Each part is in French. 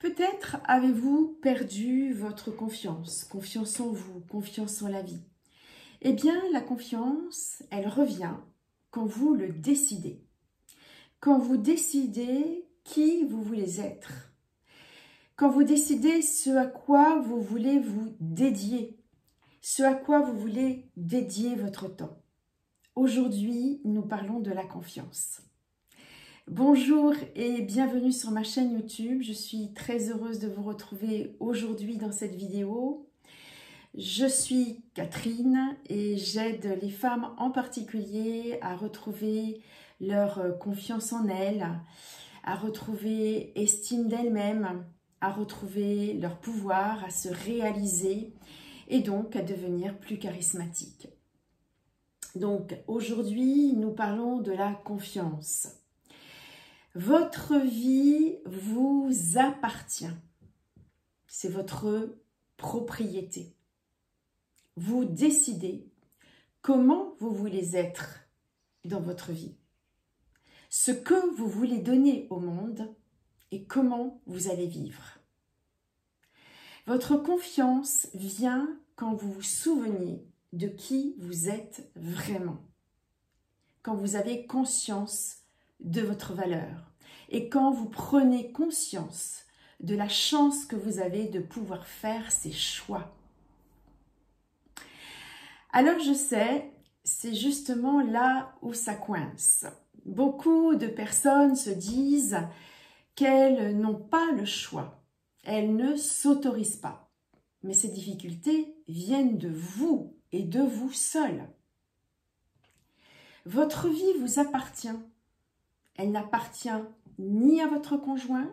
Peut-être avez-vous perdu votre confiance en vous, confiance en la vie. Eh bien, la confiance, elle revient quand vous le décidez. Quand vous décidez qui vous voulez être. Quand vous décidez ce à quoi vous voulez vous dédier. Ce à quoi vous voulez dédier votre temps. Aujourd'hui, nous parlons de la confiance. Bonjour et bienvenue sur ma chaîne YouTube. Je suis très heureuse de vous retrouver aujourd'hui dans cette vidéo. Je suis Catherine et j'aide les femmes en particulier à retrouver leur confiance en elles, à retrouver estime d'elles-mêmes, à retrouver leur pouvoir, à se réaliser et donc à devenir plus charismatiques. Donc aujourd'hui, nous parlons de la confiance. Votre vie vous appartient. C'est votre propriété. Vous décidez comment vous voulez être dans votre vie. Ce que vous voulez donner au monde et comment vous allez vivre. Votre confiance vient quand vous vous souvenez de qui vous êtes vraiment. Quand vous avez conscience de votre valeur et quand vous prenez conscience de la chance que vous avez de pouvoir faire ces choix. Alors je sais, c'est justement là où ça coince. Beaucoup de personnes se disent qu'elles n'ont pas le choix, elles ne s'autorisent pas. Mais ces difficultés viennent de vous et de vous seul. Votre vie vous appartient. Elle n'appartient ni à votre conjoint,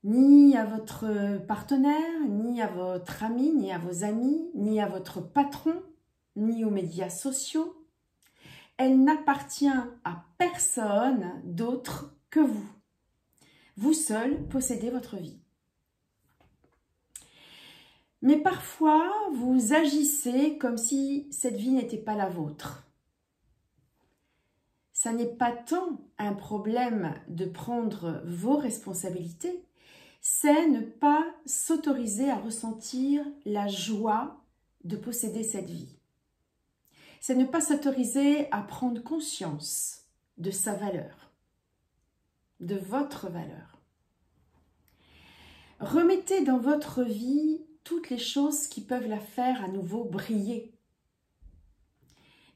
ni à votre partenaire, ni à votre ami, ni à vos amis, ni à votre patron, ni aux médias sociaux. Elle n'appartient à personne d'autre que vous. Vous seul possédez votre vie. Mais parfois, vous agissez comme si cette vie n'était pas la vôtre. Ça n'est pas tant un problème de prendre vos responsabilités, c'est ne pas s'autoriser à ressentir la joie de posséder cette vie. C'est ne pas s'autoriser à prendre conscience de sa valeur, de votre valeur. Remettez dans votre vie toutes les choses qui peuvent la faire à nouveau briller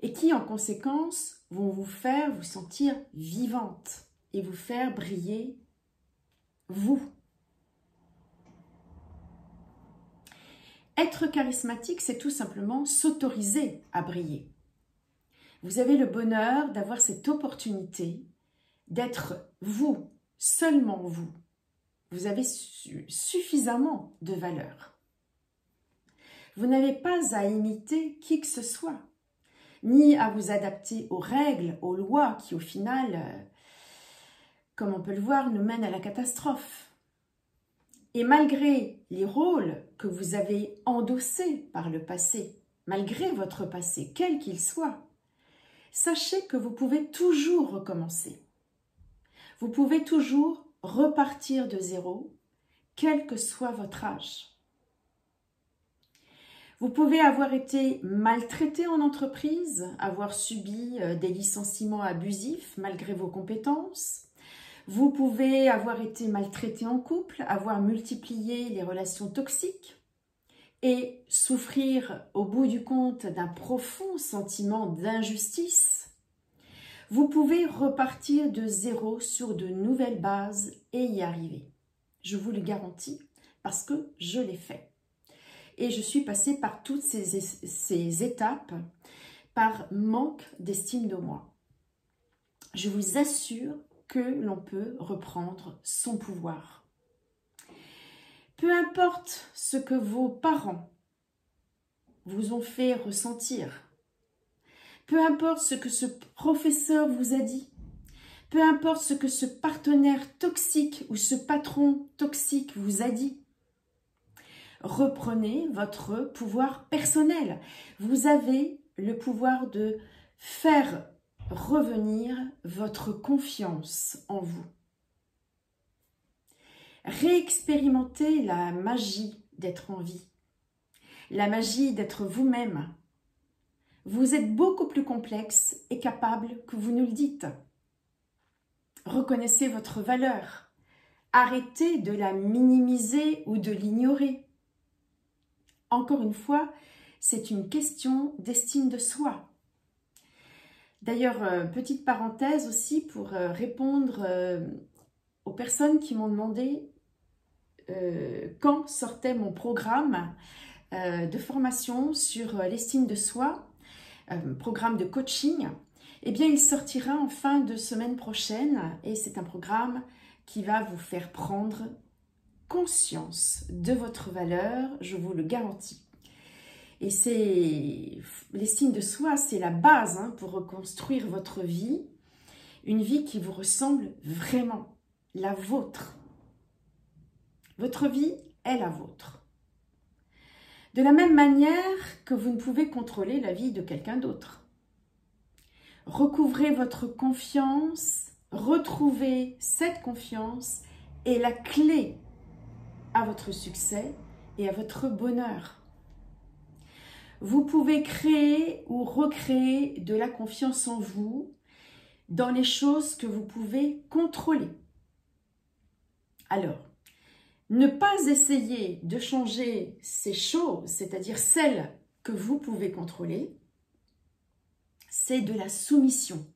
et qui, en conséquence, vont vous faire vous sentir vivante et vous faire briller vous. Être charismatique, c'est tout simplement s'autoriser à briller. Vous avez le bonheur d'avoir cette opportunité d'être vous, seulement vous. Vous avez suffisamment de valeur. Vous n'avez pas à imiter qui que ce soit, ni à vous adapter aux règles, aux lois qui au final, comme on peut le voir, nous mènent à la catastrophe. Et malgré les rôles que vous avez endossés par le passé, malgré votre passé, quel qu'il soit, sachez que vous pouvez toujours recommencer. Vous pouvez toujours repartir de zéro, quel que soit votre âge. Vous pouvez avoir été maltraité en entreprise, avoir subi des licenciements abusifs malgré vos compétences. Vous pouvez avoir été maltraité en couple, avoir multiplié les relations toxiques et souffrir au bout du compte d'un profond sentiment d'injustice. Vous pouvez repartir de zéro sur de nouvelles bases et y arriver. Je vous le garantis parce que je l'ai fait. Et je suis passée par toutes ces étapes par manque d'estime de moi. Je vous assure que l'on peut reprendre son pouvoir. Peu importe ce que vos parents vous ont fait ressentir, peu importe ce que ce professeur vous a dit, peu importe ce que ce partenaire toxique ou ce patron toxique vous a dit, reprenez votre pouvoir personnel. Vous avez le pouvoir de faire revenir votre confiance en vous. Réexpérimentez la magie d'être en vie, la magie d'être vous-même. Vous êtes beaucoup plus complexe et capable que vous nous le dites. Reconnaissez votre valeur. Arrêtez de la minimiser ou de l'ignorer. Encore une fois, c'est une question d'estime de soi. D'ailleurs, petite parenthèse aussi pour répondre aux personnes qui m'ont demandé quand sortait mon programme de formation sur l'estime de soi, programme de coaching. Eh bien, il sortira en fin de semaine prochaine et c'est un programme qui va vous faire prendre conscience de votre valeur, je vous le garantis. Et c'est l'estime de soi, c'est la base pour reconstruire votre vie, une vie qui vous ressemble vraiment, la vôtre. Votre vie est la vôtre. De la même manière que vous ne pouvez contrôler la vie de quelqu'un d'autre. Recouvrez votre confiance, retrouvez cette confiance est la clé à votre succès et à votre bonheur. Vous pouvez créer ou recréer de la confiance en vous dans les choses que vous pouvez contrôler. Alors, ne pas essayer de changer ces choses, c'est-à-dire celles que vous pouvez contrôler, c'est de la soumission,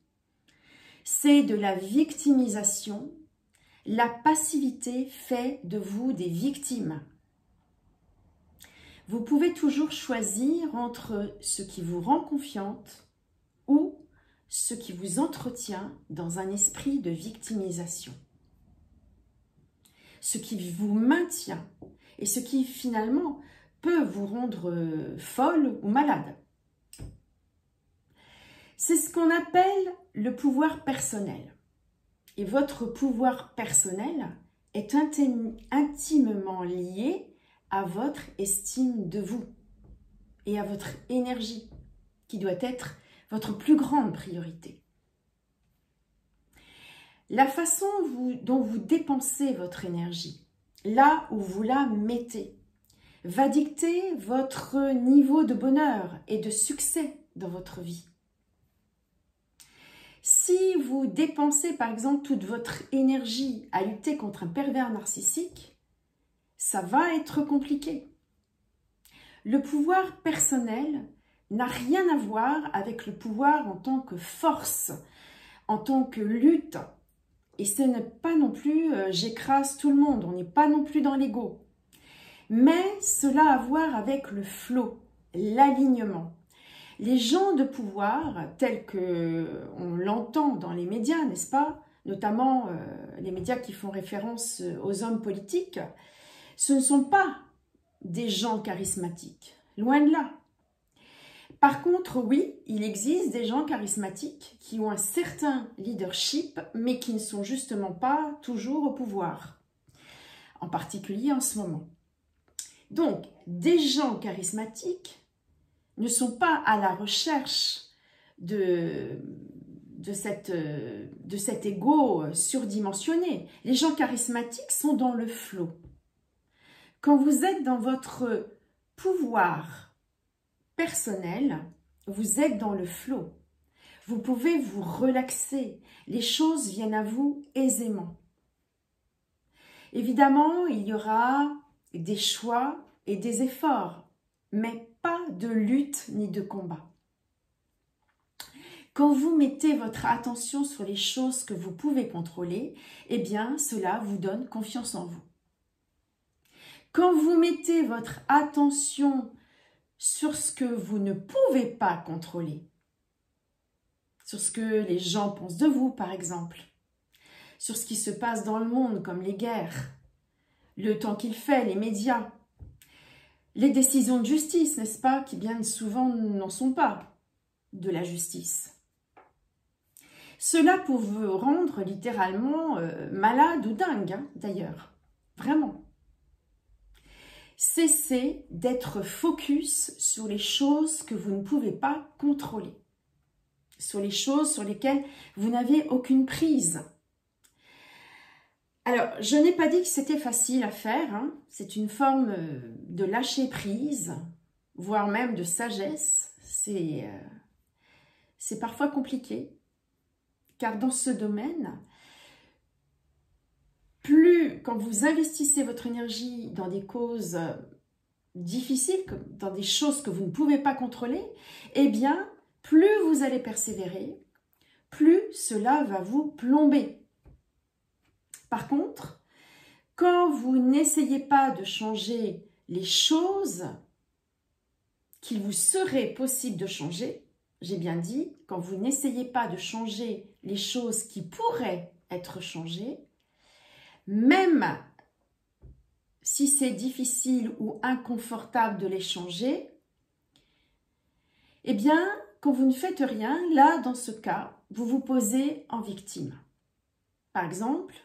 c'est de la victimisation. La passivité fait de vous des victimes. Vous pouvez toujours choisir entre ce qui vous rend confiante ou ce qui vous entretient dans un esprit de victimisation. Ce qui vous maintient et ce qui finalement peut vous rendre folle ou malade. C'est ce qu'on appelle le pouvoir personnel. Et votre pouvoir personnel est intimement lié à votre estime de vous et à votre énergie, qui doit être votre plus grande priorité. La façon dont vous dépensez votre énergie, là où vous la mettez, va dicter votre niveau de bonheur et de succès dans votre vie. Si vous dépensez par exemple toute votre énergie à lutter contre un pervers narcissique, ça va être compliqué. Le pouvoir personnel n'a rien à voir avec le pouvoir en tant que force, en tant que lutte. Et ce n'est pas non plus j'écrase tout le monde, on n'est pas non plus dans l'ego. Mais cela a à voir avec le flow, l'alignement. Les gens de pouvoir, tels qu'on l'entend dans les médias, n'est-ce pas? Notamment les médias qui font référence aux hommes politiques, ce ne sont pas des gens charismatiques, loin de là. Par contre, oui, il existe des gens charismatiques qui ont un certain leadership, mais qui ne sont justement pas toujours au pouvoir, en particulier en ce moment. Donc, des gens charismatiques ne sont pas à la recherche de cet ego surdimensionné. Les gens charismatiques sont dans le flow. Quand vous êtes dans votre pouvoir personnel, vous êtes dans le flow. Vous pouvez vous relaxer. Les choses viennent à vous aisément. Évidemment, il y aura des choix et des efforts, mais pas de lutte ni de combat. Quand vous mettez votre attention sur les choses que vous pouvez contrôler, eh bien, cela vous donne confiance en vous. Quand vous mettez votre attention sur ce que vous ne pouvez pas contrôler, sur ce que les gens pensent de vous, par exemple, sur ce qui se passe dans le monde, comme les guerres, le temps qu'il fait, les médias, les décisions de justice, n'est-ce pas, qui bien souvent n'en sont pas de la justice. Cela peut vous rendre littéralement malade ou dingue, d'ailleurs, vraiment. Cessez d'être focus sur les choses que vous ne pouvez pas contrôler, sur les choses sur lesquelles vous n'avez aucune prise. Alors, je n'ai pas dit que c'était facile à faire, hein. C'est une forme de lâcher prise, voire même de sagesse. C'est parfois compliqué, car dans ce domaine, plus quand vous investissez votre énergie dans des causes difficiles, dans des choses que vous ne pouvez pas contrôler, eh bien, plus vous allez persévérer, plus cela va vous plomber. Par contre, quand vous n'essayez pas de changer les choses qu'il vous serait possible de changer, j'ai bien dit, quand vous n'essayez pas de changer les choses qui pourraient être changées, même si c'est difficile ou inconfortable de les changer, eh bien, quand vous ne faites rien, là, dans ce cas, vous vous posez en victime. Par exemple,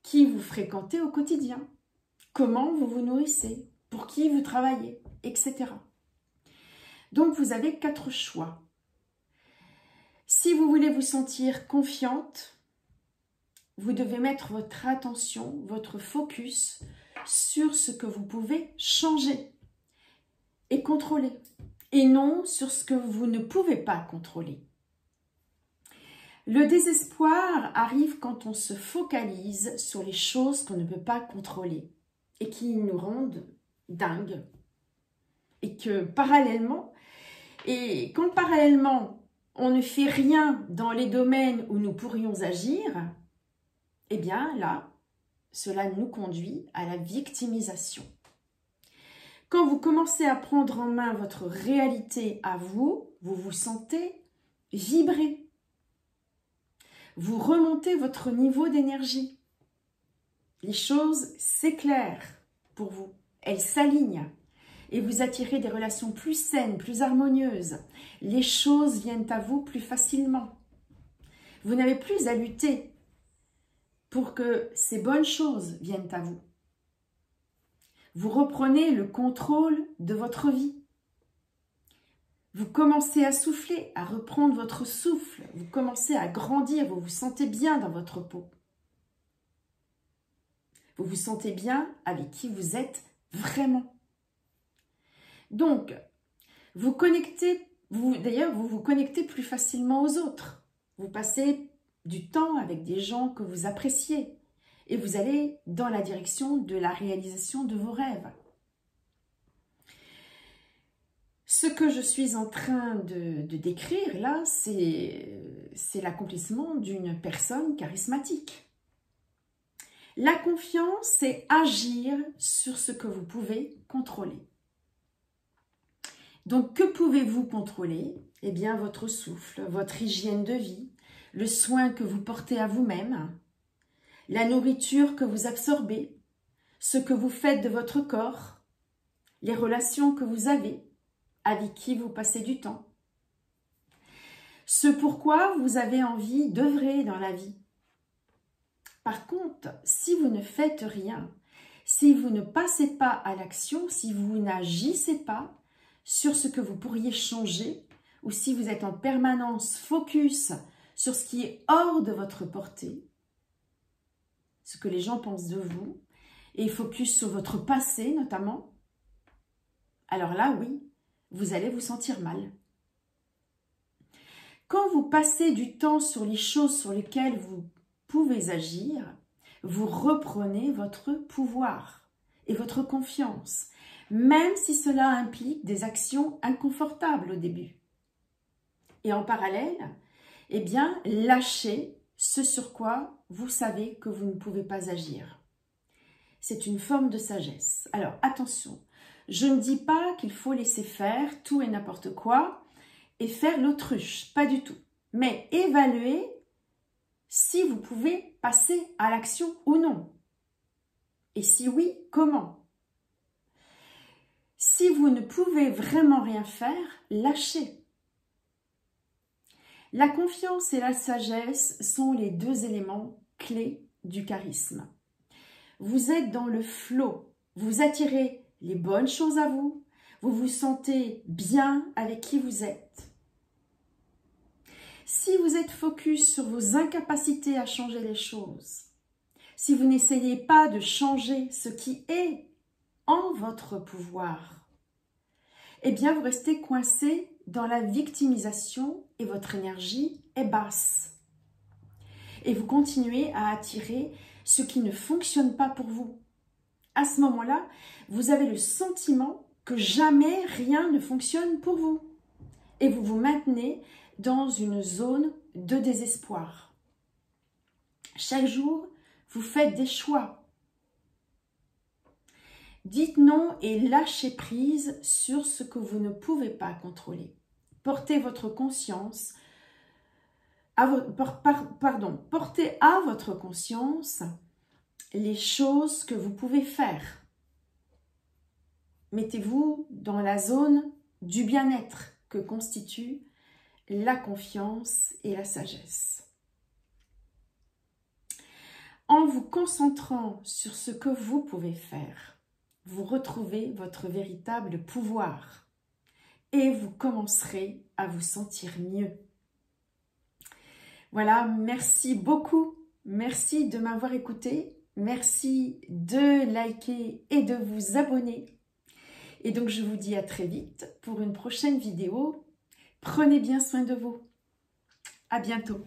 qui vous fréquentez au quotidien, comment vous vous nourrissez, pour qui vous travaillez, etc. Donc, vous avez 4 choix. Si vous voulez vous sentir confiante, vous devez mettre votre attention, votre focus sur ce que vous pouvez changer et contrôler, et non sur ce que vous ne pouvez pas contrôler. Le désespoir arrive quand on se focalise sur les choses qu'on ne peut pas contrôler et qui nous rendent dingues. Et que parallèlement, on ne fait rien dans les domaines où nous pourrions agir, eh bien là, cela nous conduit à la victimisation. Quand vous commencez à prendre en main votre réalité à vous, vous vous sentez vibrer. Vous remontez votre niveau d'énergie. Les choses s'éclairent pour vous. Elles s'alignent. Et vous attirez des relations plus saines, plus harmonieuses. Les choses viennent à vous plus facilement. Vous n'avez plus à lutter pour que ces bonnes choses viennent à vous. Vous reprenez le contrôle de votre vie. Vous commencez à souffler, à reprendre votre souffle. Vous commencez à grandir, vous vous sentez bien dans votre peau. Vous vous sentez bien avec qui vous êtes vraiment. Donc, vous vous connectez plus facilement aux autres. Vous passez du temps avec des gens que vous appréciez et vous allez dans la direction de la réalisation de vos rêves. Ce que je suis en train de décrire là, c'est l'accomplissement d'une personne charismatique. La confiance, c'est agir sur ce que vous pouvez contrôler. Donc, que pouvez-vous contrôler? Eh bien, votre souffle, votre hygiène de vie, le soin que vous portez à vous-même, la nourriture que vous absorbez, ce que vous faites de votre corps, les relations que vous avez, avec qui vous passez du temps. Ce pourquoi vous avez envie d'œuvrer dans la vie. Par contre, si vous ne faites rien, si vous ne passez pas à l'action, si vous n'agissez pas sur ce que vous pourriez changer, ou si vous êtes en permanence focus sur ce qui est hors de votre portée, ce que les gens pensent de vous, et focus sur votre passé notamment, alors là, oui, vous allez vous sentir mal. Quand vous passez du temps sur les choses sur lesquelles vous pouvez agir, vous reprenez votre pouvoir et votre confiance, même si cela implique des actions inconfortables au début. Et en parallèle, eh bien, lâchez ce sur quoi vous savez que vous ne pouvez pas agir. C'est une forme de sagesse. Alors, attention, je ne dis pas qu'il faut laisser faire tout et n'importe quoi et faire l'autruche, pas du tout. Mais évaluez si vous pouvez passer à l'action ou non. Et si oui, comment? Si vous ne pouvez vraiment rien faire, lâchez. La confiance et la sagesse sont les 2 éléments clés du charisme. Vous êtes dans le flot, vous attirez les bonnes choses à vous, vous vous sentez bien avec qui vous êtes. Si vous êtes focus sur vos incapacités à changer les choses, si vous n'essayez pas de changer ce qui est en votre pouvoir, eh bien vous restez coincé dans la victimisation et votre énergie est basse. Et vous continuez à attirer ce qui ne fonctionne pas pour vous. À ce moment-là, vous avez le sentiment que jamais rien ne fonctionne pour vous. Et vous vous maintenez dans une zone de désespoir. Chaque jour, vous faites des choix. Dites non et lâchez prise sur ce que vous ne pouvez pas contrôler. Portez votre conscience, portez à votre conscience les choses que vous pouvez faire. Mettez-vous dans la zone du bien-être que constitue la confiance et la sagesse. En vous concentrant sur ce que vous pouvez faire, vous retrouvez votre véritable pouvoir et vous commencerez à vous sentir mieux. Voilà, merci beaucoup. Merci de m'avoir écouté. Merci de liker et de vous abonner. Et donc, je vous dis à très vite pour une prochaine vidéo. Prenez bien soin de vous. À bientôt.